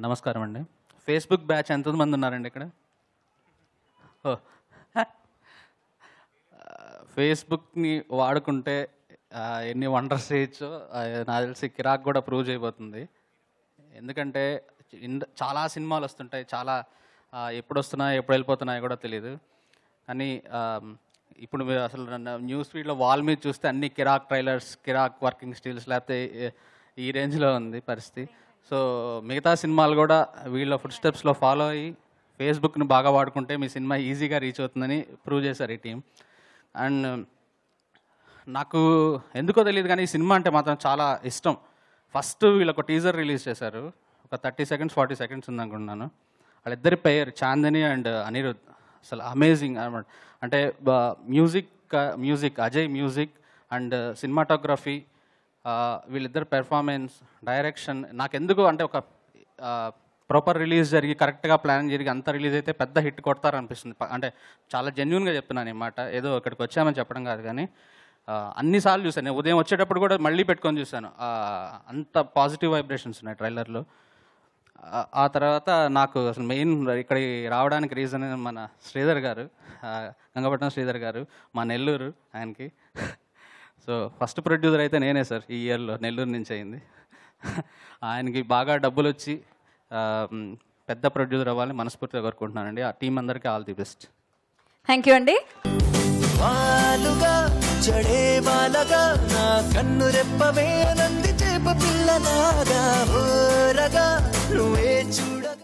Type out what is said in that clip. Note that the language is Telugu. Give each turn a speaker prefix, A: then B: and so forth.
A: నమస్కారం అండి. ఫేస్బుక్ బ్యాచ్ ఎంతమంది ఉన్నారండి ఇక్కడ? ఫేస్బుక్ని వాడుకుంటే ఎన్ని వండర్స్ చేయొచ్చో నాకు తెలిసి కిరాక్ కూడా ప్రూవ్ చేయబోతుంది. ఎందుకంటే చాలా సినిమాలు వస్తుంటాయి, చాలా ఎప్పుడు వస్తున్నాయో ఎప్పుడు వెళ్ళిపోతున్నాయో కూడా తెలియదు. కానీ ఇప్పుడు మీరు అసలు న్యూస్ ఫీడ్లో వాల్ మీద చూస్తే అన్ని కిరాక్ ట్రైలర్స్, కిరాక్ వర్కింగ్ స్టిల్స్, లేకపోతే ఈ రేంజ్లో ఉంది పరిస్థితి. సో మిగతా సినిమాలు కూడా వీళ్ళ ఫుడ్ స్టెప్స్లో ఫాలో అయ్యి ఫేస్బుక్ని బాగా వాడుకుంటే మీ సినిమా ఈజీగా రీచ్ అవుతుందని ప్రూవ్ చేశారు ఈ టీం. అండ్ నాకు ఎందుకో తెలియదు కానీ ఈ సినిమా అంటే మాత్రం చాలా ఇష్టం. ఫస్ట్ వీళ్ళు ఒక టీజర్ రిలీజ్ చేశారు, ఒక 30 seconds 40 seconds ఉందనుకుంటున్నాను. వాళ్ళిద్దరి పేరు చాందని అండ్ అనిరుద్ అసలు అమేజింగ్ అనమాట. అంటే music Ajay music and cinematography, వీళ్ళిద్దరు పెర్ఫార్మెన్స్, డైరెక్షన్ నాకెందుకు అంటే ఒక ప్రాపర్ రిలీజ్ జరిగి కరెక్ట్గా ప్లాన్ జరిగి అంతా రిలీజ్ అయితే పెద్ద హిట్ కొడతారనిపిస్తుంది. అంటే చాలా జెన్యున్గా చెప్తున్నాను ఈ మాట, ఏదో ఇక్కడికి వచ్చామని చెప్పడం కాదు. కానీ అన్నిసార్లు చూశాను, నేను ఉదయం వచ్చేటప్పుడు కూడా మళ్ళీ పెట్టుకొని చూశాను. అంత పాజిటివ్ వైబ్రేషన్స్ ఉన్నాయి ట్రైలర్లో. ఆ తర్వాత నాకు అసలు మెయిన్ ఇక్కడికి రావడానికి రీజన్ మన శ్రీధర్ గారు, గంగపట్నం శ్రీధర్ గారు, మా నెల్లూరు ఆయనకి. సో ఫస్ట్ ప్రొడ్యూసర్ అయితే నేనే సార్, ఈ ఇయర్లో నెల్లూరు నుంచి అయింది. ఆయనకి బాగా డబ్బులు వచ్చి పెద్ద ప్రొడ్యూసర్ అవ్వాలని మనస్ఫూర్తిగా కోరుకుంటున్నానండి. ఆ టీం అందరికీ all the best.
B: Thank you అండి.
C: కన్ను రెప్పవే నంది చేప పిల్లలాగా చూడ